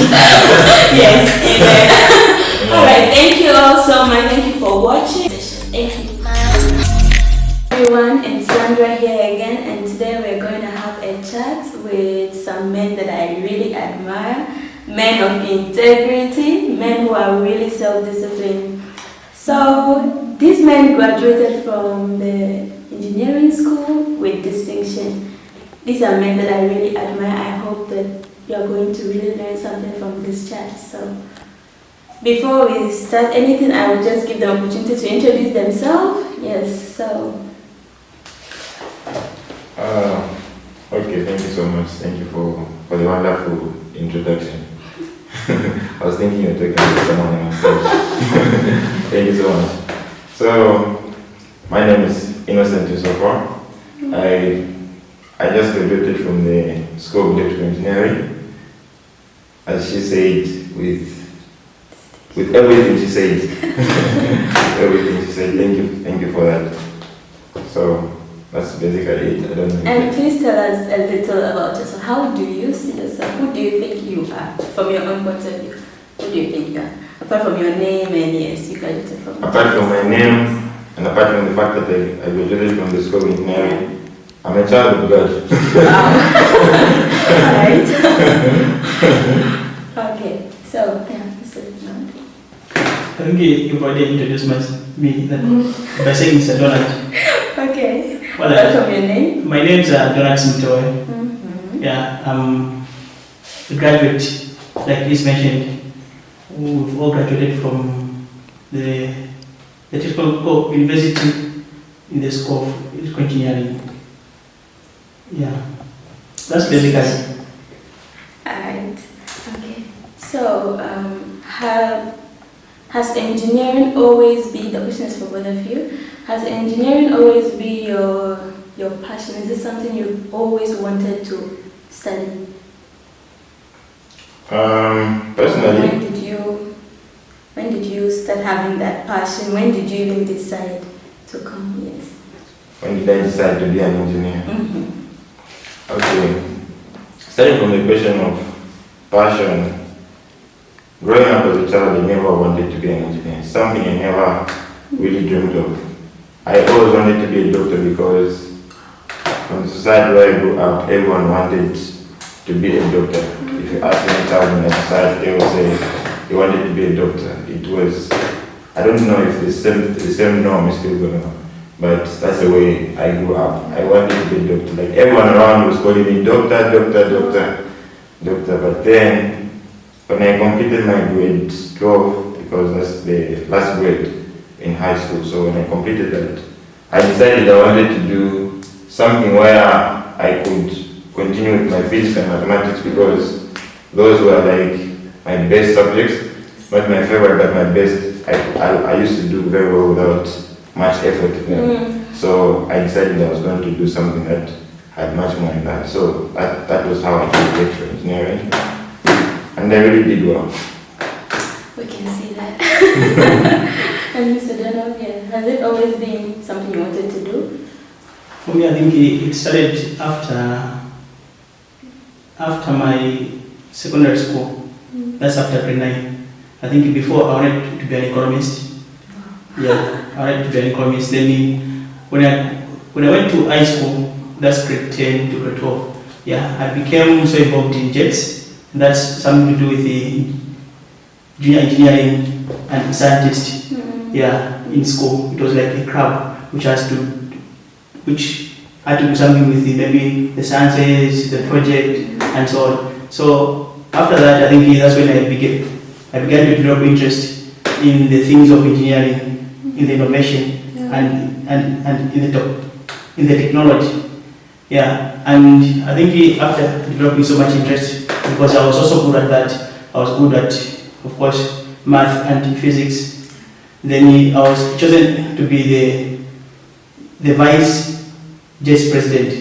Yes, amen. Alright, thank you all so much. Thank you for watching. Thank you. Everyone, it's Sandra here again, and today we're going to have a chat with some men that I really admire, men of integrity, men who are really self-disciplined. So these men graduated from the engineering school with distinction. These are men that I really admire. I hope that you're going to really learn something from this chat. So before we start anything, I will just give them an opportunity to introduce themselves. Yes, so. Okay, thank you so much. Thank you for the wonderful introduction. I was thinking you were talking to someone else. Thank you so much. So, my name is Innocent Nsofwa. I just graduated from the School of Electrical Engineering. As she said, with everything she said. Everything she said. Thank you for that. So that's basically it. I don't know. And please tell us a little about yourself. How do you see yourself? Who do you think you are? From your own point of view, who do you think you are? Apart from your name and yes, you graduated from. Apart from my name and apart from the fact that I graduated from the School of Engineering, I'm a child of God. Wow. Alright. Okay, so yeah, this is now. I think you've already introduced me by saying Mr. Donald. Okay. Well, Apart from your name? My name is Donald Simutowe. Yeah, I'm a graduate, like Liz mentioned. We've all graduated from the Technical University in the School of Electrical Engineering. Yeah, that's basically. Alright, okay. So, has engineering always been, the question is for both of you, has engineering always been your passion? Is it something you've always wanted to study? Personally, when did you start having that passion? When did you even decide to come? Yes. when did I decide to be an engineer? Okay. Starting from the question of passion, growing up as a child, I never wanted to be an engineer. Something I never really dreamed of. I always wanted to be a doctor because from the society where I grew up, everyone wanted to be a doctor. If you ask any child in the society, they will say they wanted to be a doctor. It was, I don't know if the same norm is still going on, but that's the way I grew up. I wanted to be a doctor. Like everyone around was calling me doctor. But then, when I completed my grade 12, because that's the last grade in high school, so when I completed that, I decided I wanted to do something where I could continue with my physics and mathematics, because those were like my best subjects, not my favorite, but my best. I used to do very well without much effort. So I decided I was going to do something that had much more in that. So that was how I chose electrical engineering. And I really did well. We can see that. And Mr. Donald, has it always been something you wanted to do? For me, I think it started after my secondary school. That's after grade 9. I think before I wanted to be an economist. Yeah, I wanted to be an economist. Then when I went to high school, that's grade 10 to grade 12. Yeah, I became so involved in jets. And that's something to do with the junior engineering and scientist. Yeah, in school. It was like a club which had to do something with maybe the sciences, the project, and so on. So after that, I think that's when I began to develop interest in the things of engineering, in the innovation, and in the technology. Yeah, and I think after developing so much interest, because I was also good at that, I was good at, of course, math and physics. Then I was chosen to be the vice president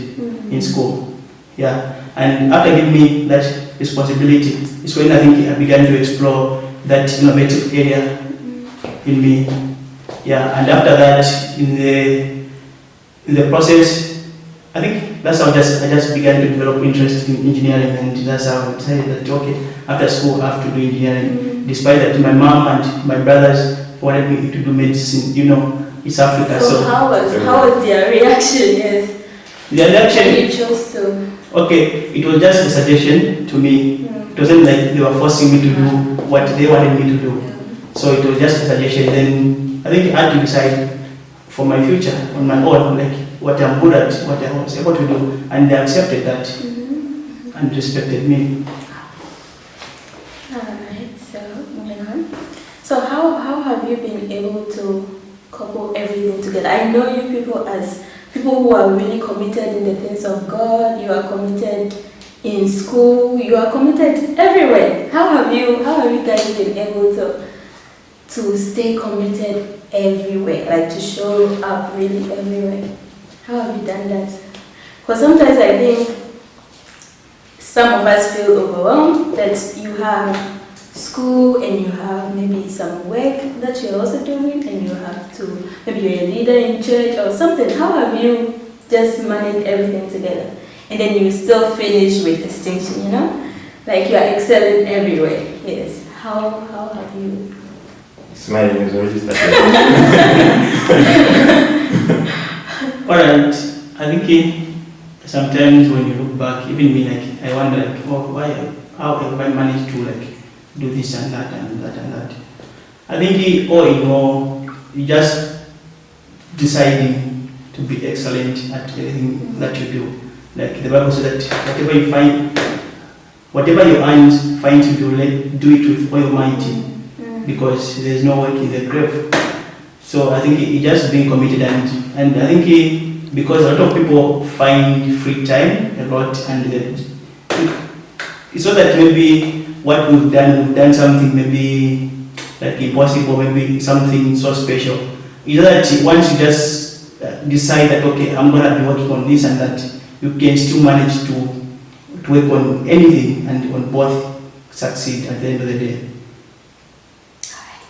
in school. Yeah, and after giving me that responsibility, is when I think I began to explore that innovative area in me. Yeah, and after that, in the process, I think that's how I just began to develop interest in engineering, and that's how I decided that okay, after school I have to do engineering. Despite that my mom and my brothers wanted me to do medicine, East Africa. So how was their reaction? Yes. Their reaction. And you chose to. Okay, it was just a suggestion to me. It wasn't like they were forcing me to do what they wanted me to do. So it was just a suggestion. Then I think I had to decide for my future on my own, like what I'm good at, what I was able to do, and they accepted that and respected me. Alright, so moving on. So how have you been able to couple everything together? I know you people as people who are really committed in the things of God. You are committed in school. You are committed everywhere. How have you guys been able to stay committed everywhere, like to show up really everywhere? How have you done that? Because sometimes I think some of us feel overwhelmed that you have school and you have maybe some work that you're also doing, and you have to, maybe you're a leader in church or something. How have you just managed everything together? And then you still finish with distinction, Like you are excelling everywhere. Yes. How have you? Smiling is already started. Alright, I think sometimes when you look back, even me, like I wonder, like, how have I managed to do this and that and that and that. I think all in all, you just deciding to be excellent at everything that you do. Like the Bible says that whatever your hands find to do, do it with all your might, because there's no work in the grave. So I think it just being committed, and I think because a lot of people find free time a lot, and it's not that maybe what we've done something maybe like impossible, maybe something so special. It's that once you just decide that okay, I'm gonna be working on this and that, you can still manage to work on anything and on both succeed at the end of the day. Alright.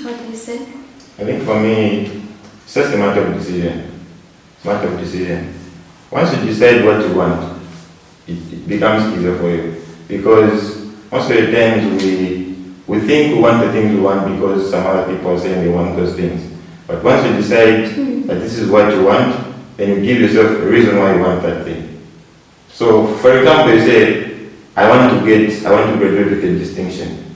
What do you say? I think for me, it's just a matter of decision. It's a matter of decision. Once you decide what you want, it becomes easier for you. Because most of the times we think we want the things we want because some other people are saying they want those things. But once you decide that this is what you want, then you give yourself a reason why you want that thing. So, for example, you say, I want to graduate with a distinction.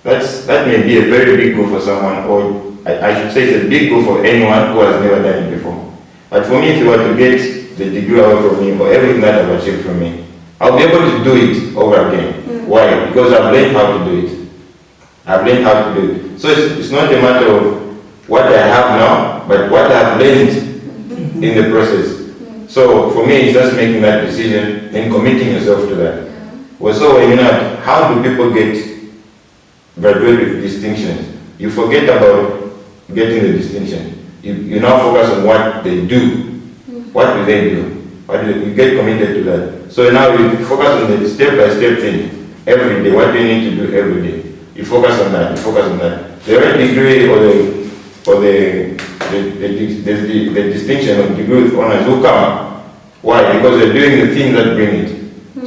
That may be a very big goal for someone, or I should say it's a big goal for anyone who has never done it before. But for me, if you were to get the degree away from me, or everything that I've achieved from me, I'll be able to do it over again. Why? Because I've learned how to do it. I've learned how to do it. So it's not a matter of what I have now, but what I've learned in the process. So for me, it's just making that decision and committing yourself to that. Well, so when how do people graduate with distinctions? You forget about getting the distinction. You now focus on what they do. What do they do? You get committed to that. So now you focus on the step-by-step thing every day. What do you need to do every day? You focus on that. You focus on that. The right degree or the distinction of degree with honors will come. Why? Because you're doing the things that bring it.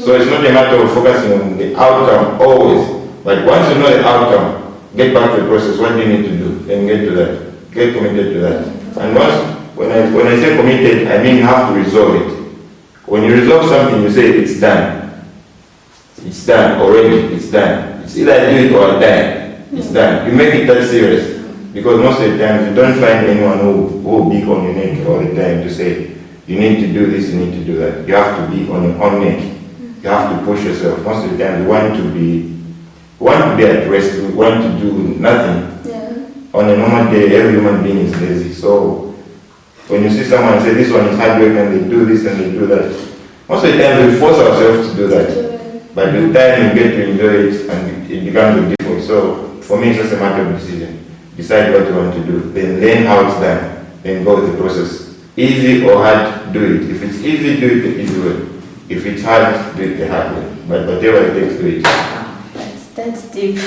So it's not a matter of focusing on the outcome always. But once you know the outcome, get back to the process. What do you need to do? Then get to that. Get committed to that. And when I say committed, I mean you have to resolve it. When you resolve something, you say it's done. It's done already. It's done. It's either I do it or I die. It's done. You make it that serious. Because most of the time, you don't find anyone who will be on your neck all the time to say, you need to do this, you need to do that. You have to be on your own neck. You have to push yourself. Most of the time, you want to be at rest. You want to do nothing. Yeah. On a normal day, every human being is lazy. So when you see someone say this one is hard work and they do this and they do that, most of the time we force ourselves to do that. But with time you get to enjoy it and it becomes a default. So for me it's just a matter of decision. Decide what you want to do, then learn how it's done, then go with the process. Easy or hard, do it. If it's easy, do it the easy way. If it's hard, do it the hard way. But whatever it takes, do it. That's deep.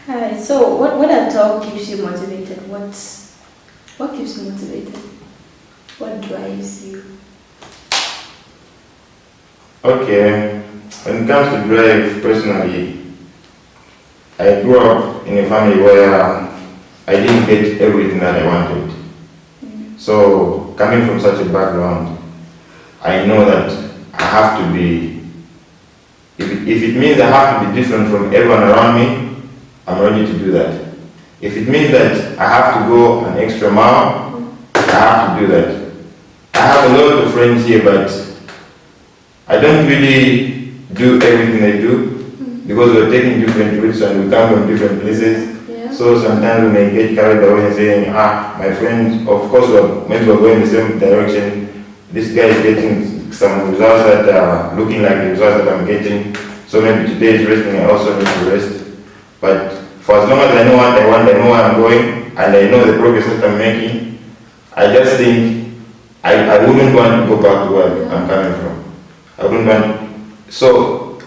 Alright, so what at all keeps you motivated? What keeps you motivated? What drives you? Okay, when it comes to drive, personally, I grew up in a family where I didn't get everything that I wanted. So, coming from such a background, I know that I have to be, if it means I have to be different from everyone around me, I'm ready to do that. If it means that I have to go an extra mile, I have to do that. I have a lot of friends here, but I don't really do everything they do because we're taking different routes and we come from different places. Yeah. So sometimes we may get carried away and saying, my friend, of course maybe we're going the same direction. This guy is getting some results that are looking like the results that I'm getting. So maybe today is resting, I also need to rest. But for as long as I know what I want, I know where I'm going, and I know the progress that I'm making, I just think I wouldn't want to go back to where I'm coming from. I wouldn't want. So,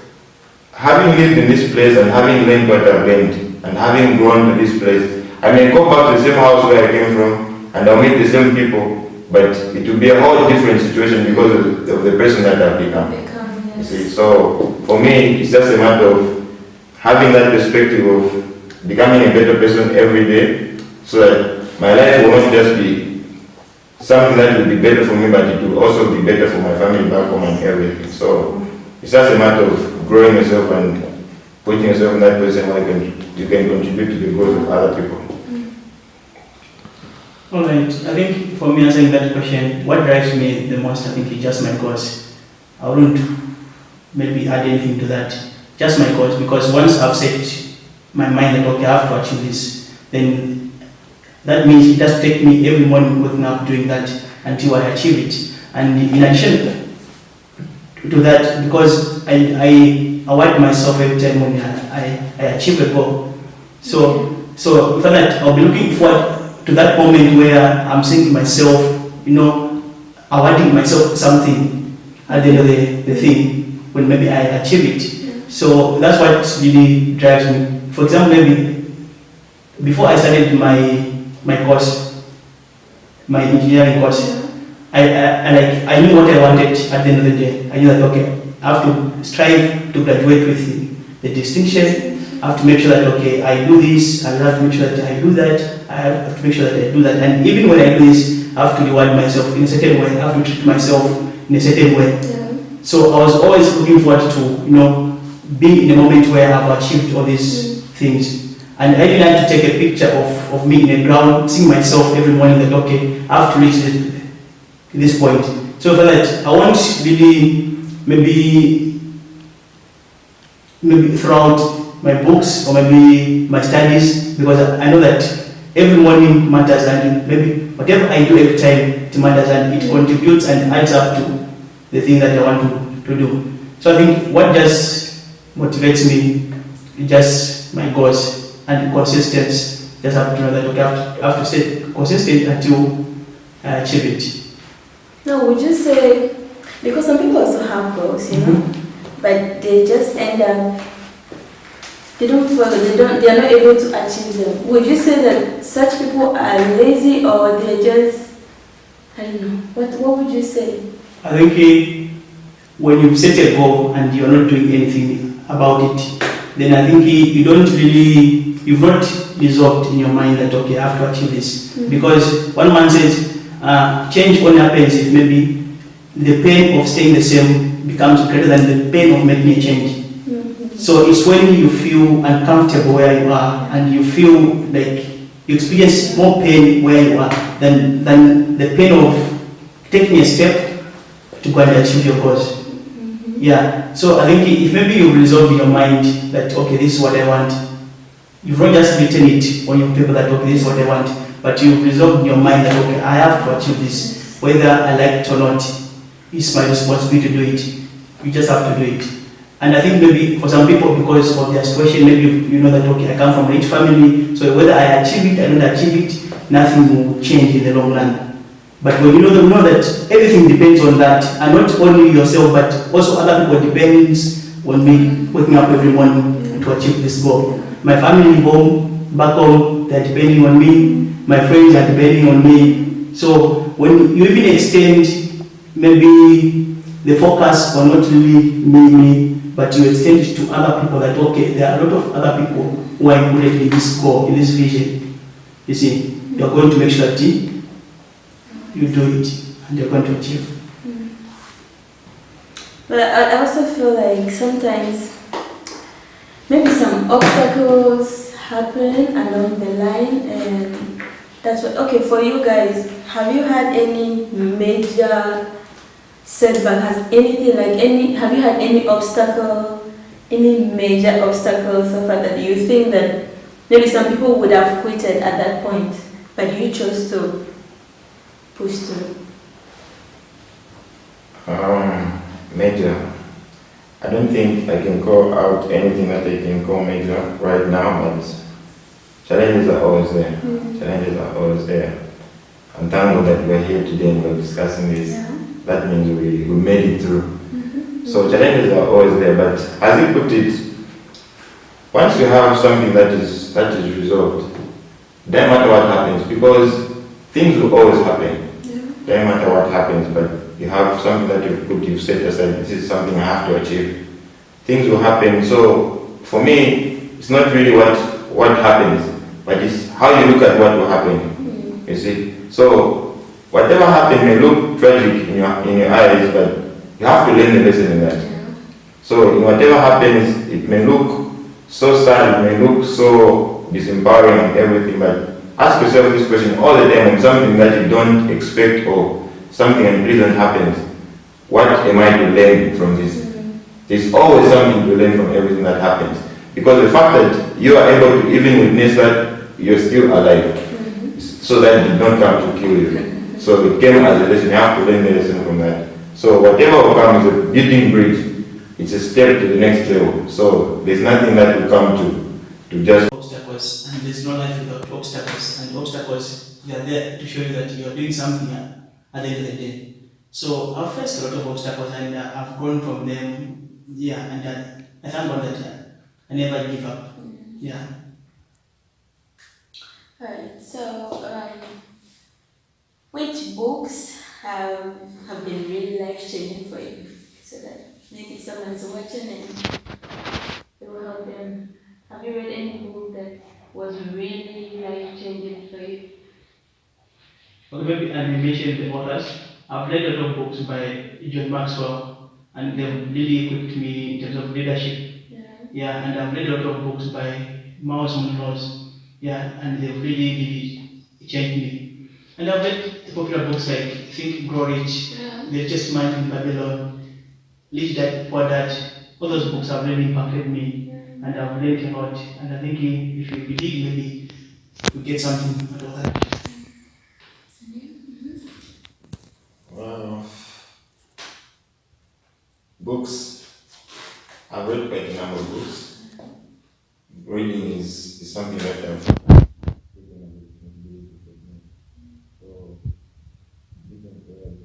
having lived in this place and having learned what I've learned and having grown to this place, I may go back to the same house where I came from and I'll meet the same people, but it will be a whole different situation because of the person that I've become. Yes. You see, so for me, it's just a matter of having that perspective of becoming a better person every day, so that my life will not just be something that will be better for me, but it will also be better for my family back home and everything. So it's just a matter of growing yourself and putting yourself in that position where you can contribute to the growth of other people. Alright, I think for me answering that question, what drives me the most, I think is just my cause. I wouldn't maybe add anything to that. Just my cause, because once I've set my mind that okay, I have to achieve this, then that means it does take me every morning waking up doing that until I achieve it. And in addition to that, because I award myself every time when I achieve a goal. So for that, I'll be looking forward to that moment where I'm saying to myself, awarding myself something at the end of the thing, when maybe I achieve it. So that's what really drives me. For example, maybe before I started my course, my engineering course, I knew what I wanted at the end of the day. I knew that okay, I have to strive to graduate with the distinction. I have to make sure that okay, I do this, I have to make sure that I do that, I have to make sure that I do that. And even when I do this, I have to reward myself in a certain way, I have to treat myself in a certain way. Yeah. So I was always looking forward to, being in a moment where I've achieved all these things. And I even had to take a picture of me in the ground, seeing myself every morning that okay, I have to reach this point. So for that, I want really maybe throughout my books or maybe my studies, because I know that every morning matters, and maybe whatever I do every time it matters, and it contributes and adds up to the thing that I want to do. So I think what just motivates me is just my goals and consistency. Just have to know that okay, I have to stay consistent until I achieve it. No, would you say, because some people also have goals, but they just end up, they are not able to achieve them. Would you say that such people are lazy, or they're just, I don't know, what would you say? I think when you've set a goal and you're not doing anything about it, then I think you've not resolved in your mind that okay, I have to achieve this. Because one man says, change only happens if maybe the pain of staying the same becomes greater than the pain of making a change. So it's when you feel uncomfortable where you are and you feel like you experience more pain where you are than the pain of taking a step to go and achieve your goals. Yeah. So I think if maybe you've resolved in your mind that okay, this is what I want, you've not just written it on your paper that okay, this is what I want, but you've resolved in your mind that okay, I have to achieve this, whether I like it or not. It's my responsibility to do it. You just have to do it. And I think maybe for some people, because of their situation, maybe you know that okay, I come from a rich family, so whether I achieve it or not achieve it, nothing will change in the long run. But when you know that everything depends on that, and not only yourself, but also other people depends on me waking up every morning to achieve this goal. My family back home, they're depending on me. My friends are depending on me. So when you even extend maybe the focus on not really me, but you extend it to other people that, okay, there are a lot of other people who are included in this goal, in this vision. You see, you're going to make sure that you do it and you're going to achieve. But I also feel like sometimes maybe some obstacles happen along the line, and that's what, okay, for you guys, have you had any major setback? Have you had any obstacle, any major obstacle so far that you think that maybe some people would have quitted at that point, but you chose to push through? Major. I don't think I can call out anything that I can call major right now, but challenges are always there. Challenges are always there. I'm thankful that we're here today and we're discussing this. Yeah. That means we made it through. So challenges are always there, but as you put it, once you have something that is resolved, doesn't matter what happens, because things will always happen. Doesn't matter what happens, but you have something that you've set aside. This is something I have to achieve. Things will happen. So for me, it's not really what happens, but it's how you look at what will happen. You see. So whatever happens may look tragic in your eyes, but you have to learn the lesson in that. So in whatever happens, it may look so sad, it may look so disempowering and everything, but ask yourself this question all the time when something that you don't expect or something unpleasant happens. What am I to learn from this? There's always something to learn from everything that happens. Because the fact that you are able to even witness that you're still alive, so that did not come to kill you. So it came as a lesson. You have to learn the lesson from that. So whatever will come is a building bridge. It's a step to the next level. So there's nothing that will come to just obstacles, and there's no life without obstacles. And obstacles, they are there to show you that you are doing something at the end of the day. So I've faced a lot of obstacles, and I've grown from them. Yeah, and I thank God that I never give up. Yeah. Alright, so which books have been really life-changing for you? So that maybe someone's watching and it will help them. Have you read any book that was really life-changing for you? Okay, maybe I may mention the authors. I've read a lot of books by John Maxwell, and they've really equipped me in terms of leadership. Yeah, and I've read a lot of books by Miles Monroe. Yeah, and they've really changed me. And I've read the popular books like Think, Grow Rich, The Richest Man in Babylon, Rich Dad, Poor Dad. All those books have really impacted me, and I've learned a lot. And I think if you dig, maybe you get something out of that. Well, books. I've read quite a number of books. Reading is something that I've taken as a responsibility for me. So, different areas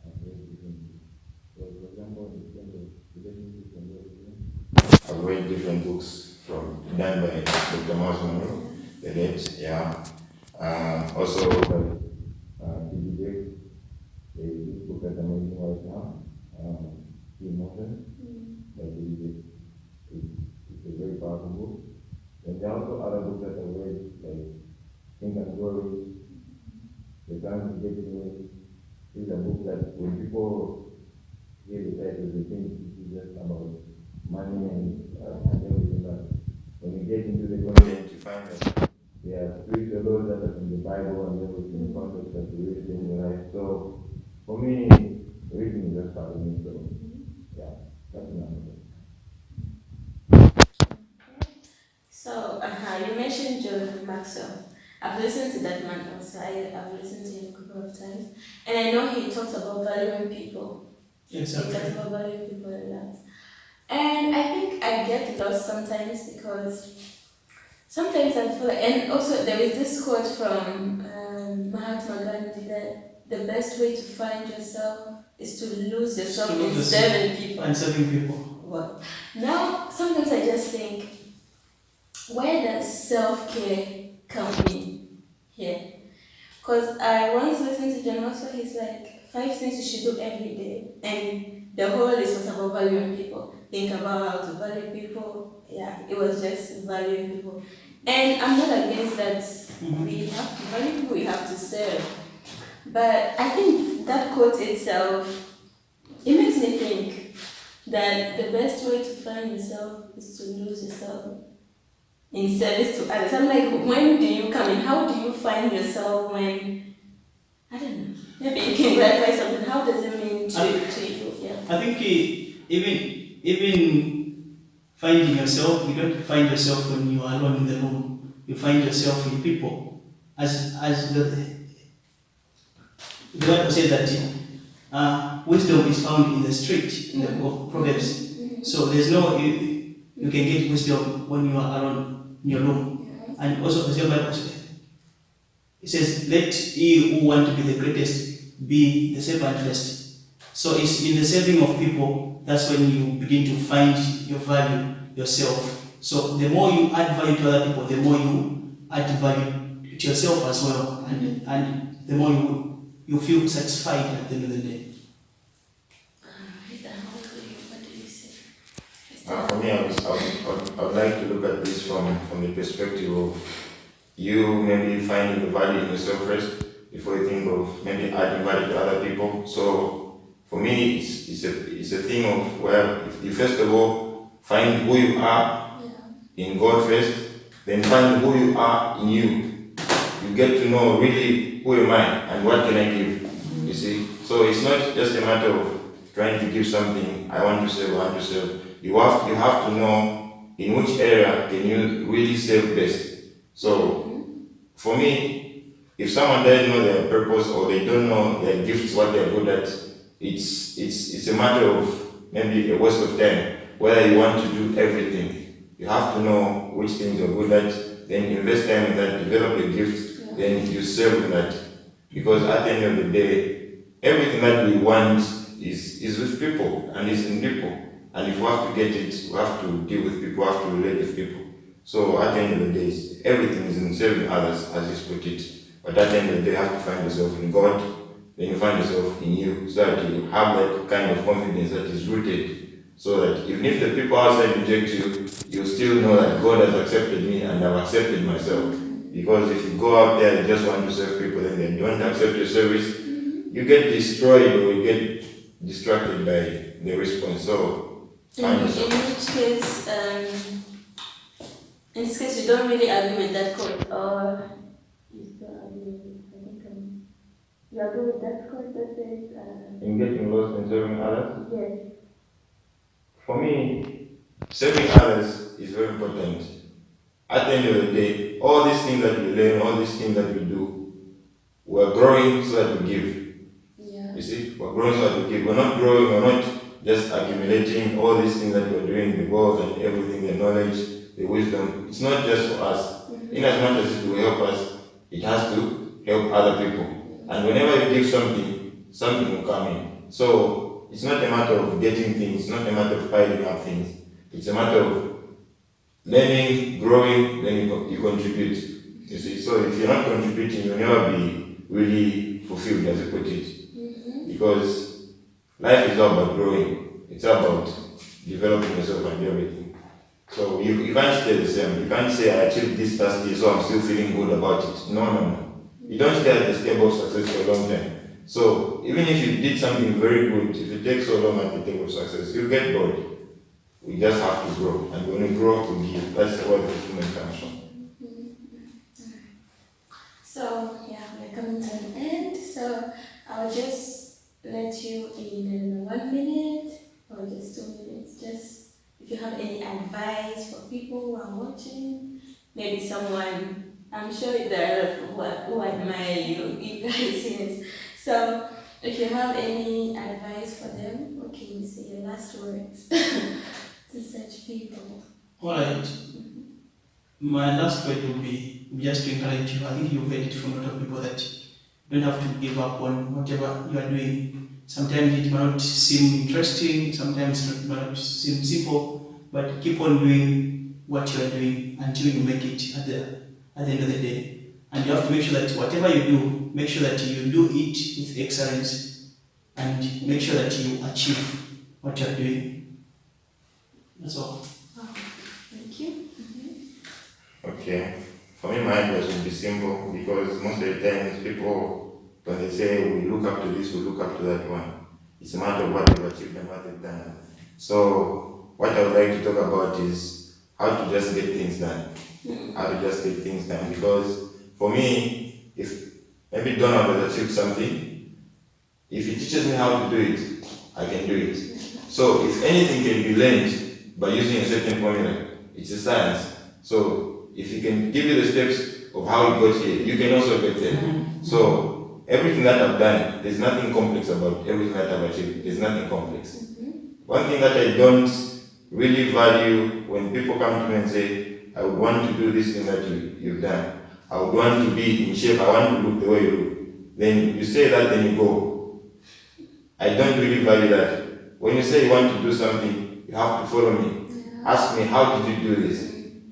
I've read different books. So, for example, in terms of relationships and everything, I've read different books done by Dr. Miles Monroe, the late, yeah. Also by TGTU, the book that I'm reading right now, Emotion, by TGTU. It's a very powerful book. And there are also other books that I've read, like Think and Grow Rich, The Plan to Get Away. These are books that when people hear the title, they think it's just about money and everything, but when you get into the content, you find that there are spiritual laws that are in the Bible and everything, concepts that you really change your life. So, for me, reading is just part of me, so yeah, that's enough. So, you mentioned John Maxwell. I've listened to that man also. I've listened to him a couple of times. And I know he talks about valuing people. Exactly. He talks about valuing people a lot. And I think I get lost sometimes because sometimes I feel like, and also there is this quote from Mahatma Gandhi that the best way to find yourself is to lose yourself in serving people. And serving people. What? Now, sometimes I just think, where does self-care come in here? Because I I once listened to John also, he's like, 5 things you should do every day. And the whole list was about valuing people. Think about how to value people. Yeah, it was just valuing people. And I'm not against that. We have to value people, we have to serve. But I think that quote itself, it makes me think that the best way to find yourself is to lose yourself in service to others. I'm like, when do you come in? How do you find yourself when, I don't know, maybe you can clarify something. How does it mean to you? Yeah. I think even finding yourself, you don't find yourself when you are alone in the room. You find yourself in people. As the Bible says that wisdom is found in the street, in the Proverbs. So there's no, you can get wisdom when you are alone in your room. And also the Bible says, it says, let he who want to be the greatest be the servant first. So it's in the serving of people, that's when you begin to find your value, yourself. So the more you add value to other people, the more you add value to yourself as well. And the more you feel satisfied at the end of the day. What do you say? For me, I would like to look at this from the perspective of you maybe finding the value in yourself first before you think of maybe adding value to other people. So for me, it's a thing of where you first of all find who you are in God first, then find who you are in you. You get to know really who am I and what can I give. You see, so it's not just a matter of trying to give something. I want to serve. You have to know in which area can you really serve best. So, for me, if someone doesn't know their purpose or they don't know their gifts, what they're good at, it's a matter of maybe a waste of time. Whether you want to do everything, you have to know which things you're good at, then invest time in that, develop your gifts, then you serve in that. Because at the end of the day, everything that we want is with people and is in people. And if we have to get it, we have to deal with people, we have to relate with people. So at the end of the day, everything is in serving others, as you put it. But at the end of the day, you have to find yourself in God, then you find yourself in you, so that you have that kind of confidence that is rooted. So that even if the people outside reject you, you still know that God has accepted me and I've accepted myself. Because if you go out there and just want to serve people and then you don't accept your service, you get destroyed or you get distracted by the response. So find yourself. In this case, you don't really agree with that quote, or you still agree with it? I think you agree with that quote that says... in getting lost and serving others? Yes. For me, serving others is very important. At the end of the day, all these things that we learn, all these things that we do, we're growing so that we give. Yeah. You see, we're growing so that we give. We're not growing, we're not just accumulating all these things that we're doing, the goals and everything, the knowledge, the wisdom. It's not just for us. In as much as it will help us, it has to help other people. And whenever you give something, something will come in. So it's not a matter of getting things, it's not a matter of piling up things. It's a matter of learning, growing, then you contribute. You see, so if you're not contributing, you'll never be really fulfilled, as you put it. Because life is all about growing. It's about developing yourself and everything. So you can't stay the same. You can't say, I achieved this last year, so I'm still feeling good about it. No. You don't stay at the table of success for a long time. So even if you did something very good, if it takes so long at the table of success, you'll get bored. We just have to grow. And when we grow, we give. That's where the fulfillment comes from. So, we're coming to an end. So, I'll just let you in 1 minute or just 2 minutes. Just if you have any advice for people who are watching, maybe someone, I'm sure there are a lot of people who admire you guys, yes. So, if you have any advice for them, what can you say, your last words to such people? Alright. My last word would be just to encourage you. I think you've heard it from a lot of people that you don't have to give up on whatever you are doing. Sometimes it might not seem interesting, sometimes it might not seem simple, but keep on doing what you are doing until you make it at the end of the day. and you have to make sure that whatever you do, make sure that you do it with excellence, and make sure that you achieve what you are doing. That's all. Thank you. Okay. For me, my advice would be simple, because most of the times people, when they say we look up to this, we look up to that one, it's a matter of what they've achieved and what they've done. So what I would like to talk about is how to just get things done. How to just get things done. Because for me, if maybe Donald has achieved something, if he teaches me how to do it, I can do it. So if anything can be learned by using a certain formula, it's a science. So if he can give you the steps of how he got here, you can also get there. So everything that I've done, there's nothing complex about everything that I've achieved. There's nothing complex. One thing that I don't really value when people come to me and say, I would want to do this thing that you've done. I would want to be in shape. I want to look the way you look. Then you say that, then you go. I don't really value that. When you say you want to do something, you have to follow me. Ask me, how did you do this?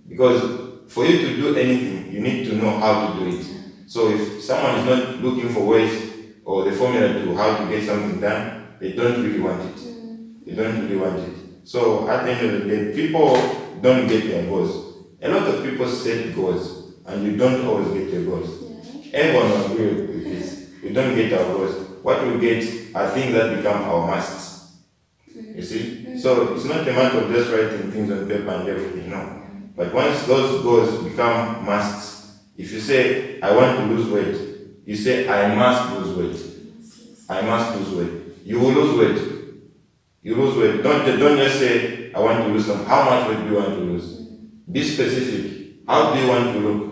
Because for you to do anything, you need to know how to do it. So if someone is not looking for ways or the formula to how to get something done, they don't really want it. They don't really want it. So at the end of the day, people don't get their goals. A lot of people set goals, and you don't always get your goals. Everyone will agree with this. We don't get our goals. What we get are things that become our musts. You see? So it's not a matter of just writing things on paper and everything, no. But once those goals become musts, if you say, I want to lose weight, you say, I must lose weight. I must lose weight. You will lose weight. You lose weight. Don't just say, I want to lose some. How much weight do you want to lose? Be specific. How do you want to look?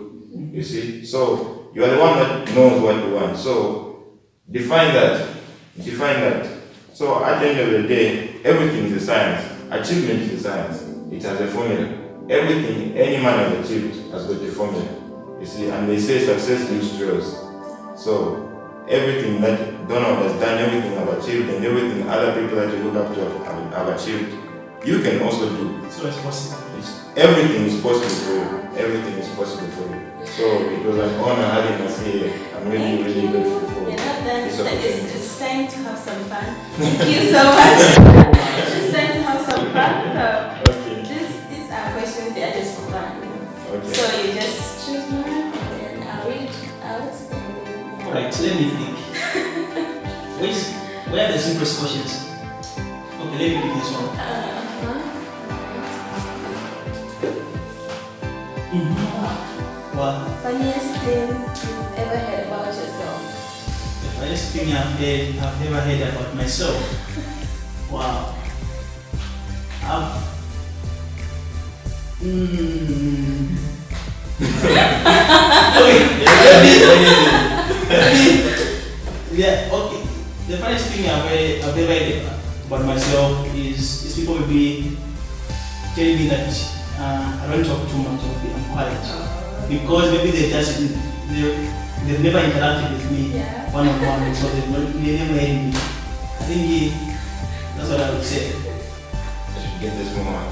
You see? So you are the one that knows what you want. So define that. Define that. So at the end of the day, everything is a science. Achievement is a science. It has a formula. Everything any man has achieved has got a formula. You see? And they say success leaves trails. So everything that Donald has done, everything I've achieved, and everything other people that you look up to have achieved, you can also do. So it's possible. Everything is possible for you. Everything is possible for you. So it was an honor having us here. I'm really, really grateful for We're not done. this opportunity. It's time to have some fun. Thank you so much. It's time to have some fun. Okay. These are questions that are just for fun. Okay. So you just choose one and I'll read out. Alright, so let me think. Where are the simplest questions? Okay, let me pick this one. Wow. Funniest thing you've ever heard about yourself? The funniest thing I've ever heard about myself. Wow. Yeah, okay. The funniest thing I've ever heard about myself is people will be telling me that I don't talk too much, I'm quiet. Because maybe they've never interacted with me one-on-one, so they never heard me. I think that's what I would say. I should get this moment.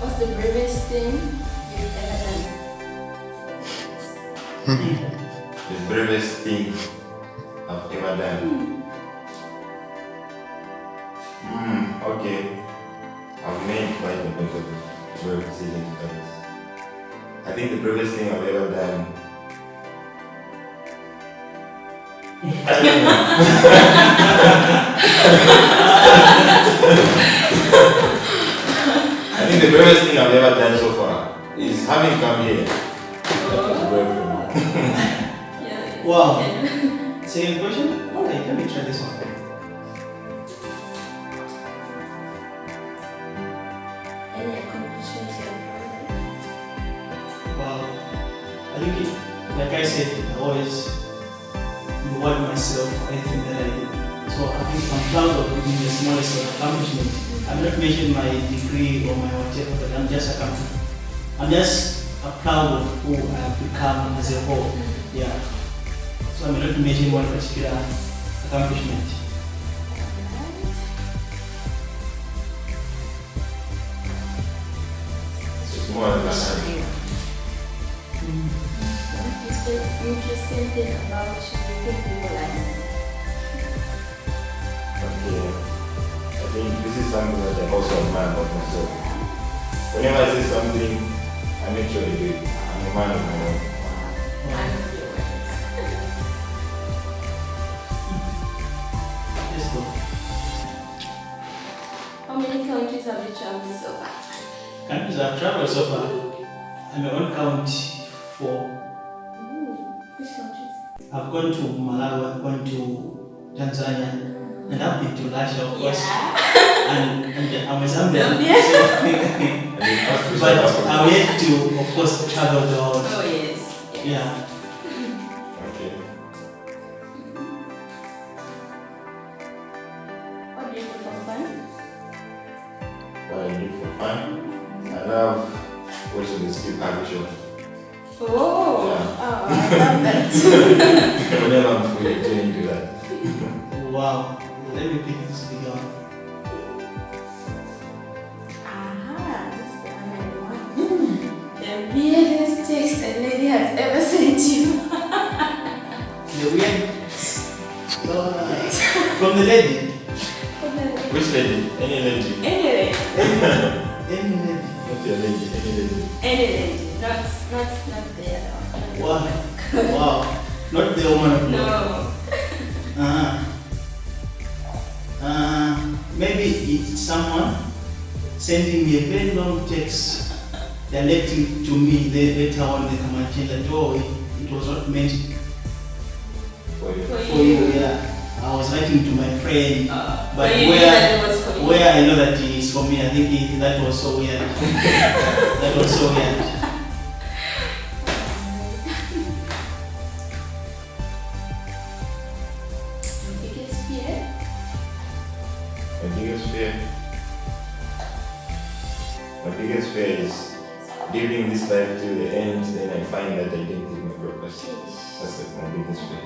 What's the bravest thing you've ever done? The bravest thing I've ever done. Okay. I've made quite a bit of brave decisions, but I think the bravest thing I've ever done. I don't know. I think the bravest thing I've ever done so far is having come here. That was brave for me. Wow. Second question? Alright, let me try this one. Any accomplishments you're proud of? Wow. I think, like I said, I always reward myself for anything that I do. So I think I'm proud of doing the smallest accomplishment. I'm not mentioning my degree or my whatever, but I'm just proud of who I have become as a whole. Yeah. So I'm not mentioning one particular accomplishment. more than that. What is the interesting thing about you think people like? Okay. I think this is something that I also admire about myself. Whenever I say something, I make sure I do it. I'm a man of my own. Let's go. How many countries have you traveled so far? Countries I've traveled so far, I may only count 4. Which countries? I've gone to Malawi, I've gone to Tanzania, and I've been to Russia, of course. And I'm a Zambian. But I'm yet to, of course, travel the world. Oh yes. Yeah. Okay. What do you do for fun? What I do for fun? I love watching the Steve Harvey show. Oh, Yeah. I love that. Whenever I'm free, I tend to do that. Wow. Let me pick this big one. This is the one I want. The weirdest text a lady has ever sent you. The weird. From the lady. Which lady? Any lady? Anyway, Any lady. Not your lady, any lady. any lady, not the other one. Wow. Wow. Not the woman of No. Maybe it's someone sending me a very long text directing to me later on the Kamanchi that it was not meant For you. for you. Yeah. I was writing to my friend, but you knew that it was for you. where I know that it is for me, I think that was so weird. That was so weird. Your biggest fear? My biggest fear? My biggest fear is living this life till the end, then I find that I didn't live my purpose. That's like my biggest fear.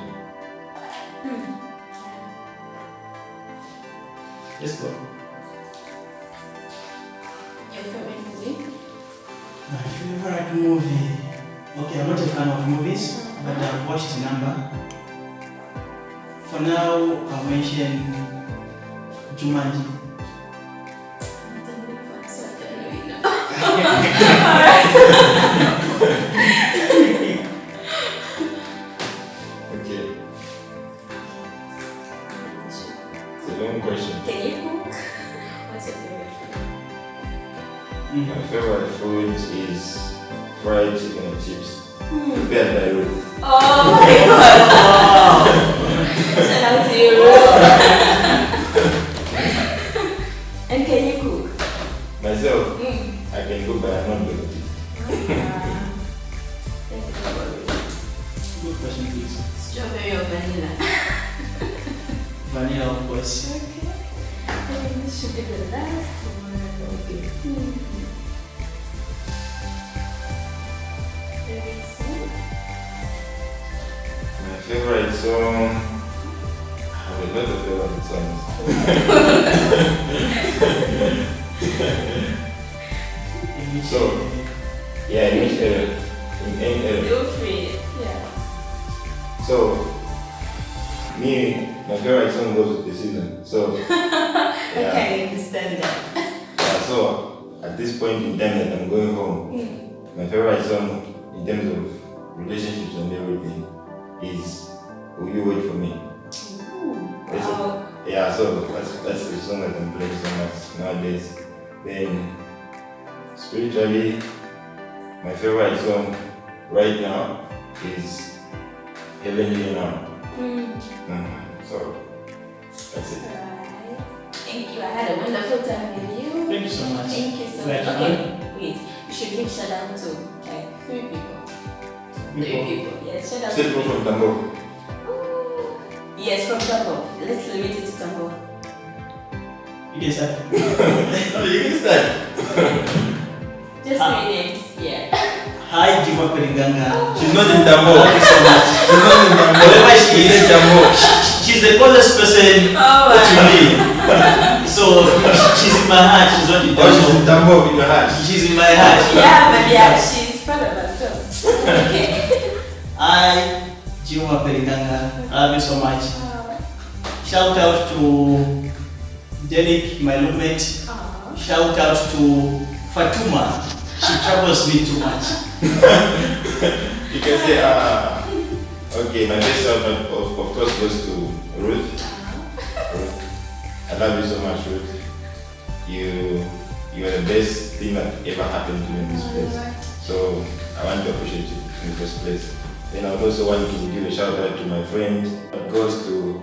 Let's go. Your favorite movie? My favorite movie. Okay, I'm not a fan of movies, but I've watched a number. For now, I'll mention Jumanji. Okay. It's a long question. Can you cook? What's your favorite food? My favorite food is fried chicken and chips. Prepared by Ruth. Oh my god! Shout out to you. And can you cook? Myself, I can cook, but I'm not good at it. Thank you for worrying. Good question, please. Strawberry or vanilla? Vanilla, of course. Okay. I think this should be the last one. Okay. Favorite song? My favorite song, I have a lot of favorite songs. So, yeah, in which area? In any area. Feel free. Yeah. So, me, my favorite song goes with the season. So, I can understand that. yeah, so at this point in time that I'm going home, my favorite song in terms of relationships and everything is Will You Wait For Me? Wow. Yeah, so that's the song that I'm playing so much nowadays. Then spiritually, my favorite song right now is Heavenly Now. So that's it. Alright. Thank you. I had a wonderful time with you. Thank you so much. Thank you so Right much. on. Okay, wait. You should give shout out to like 3 people. 3 people. Yes, shout out Still to go 3 from Tambov. Yes, from Tambov. Let's limit it to Tambov. You can start. No, you can start. Just 3 names. Yeah. Hi, Juma Peringanga. She's not in Tambov. Thank you so much. She's not in Tambov. Whatever she She's is. in Tambov. She's the closest person Oh to me. So she's in my heart. She's not in Oh, she's in Tambov in your heart. She's in my heart. Yeah, but yeah, she's part of herself. Okay. I, Juma Perikanga, I love you so much. Shout out to Jenny, my roommate. Shout out to Fatuma. She troubles me too much. You can say, okay, my best shout out of course goes to Ruth. Ruth. I love you so much, Ruth. You are the best thing that ever happened to me in this place. So I want to appreciate you in the first place. Then I would also want to give a shout out to my friend. It goes to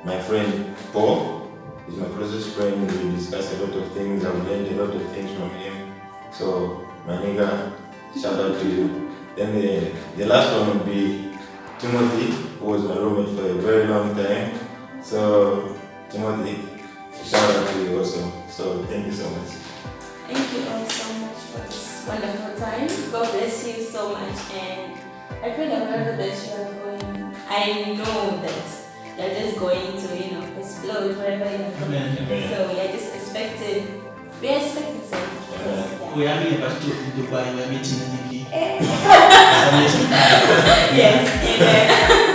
my friend Paul. He's my closest friend. We discuss a lot of things. I've learned a lot of things from him. So my nigga, shout out to you. Then the last one would be Timothy, who was my roommate for a very long time. So Timothy, shout out to you also. So thank you so much. Thank you all so much for this wonderful time. God bless you so much, and I pray that wherever that you are going, I know that you're just going to, explode wherever you're going. Amen. So we are just expecting something. Yeah. We are having a party in Dubai. We are meeting in the Yes, amen.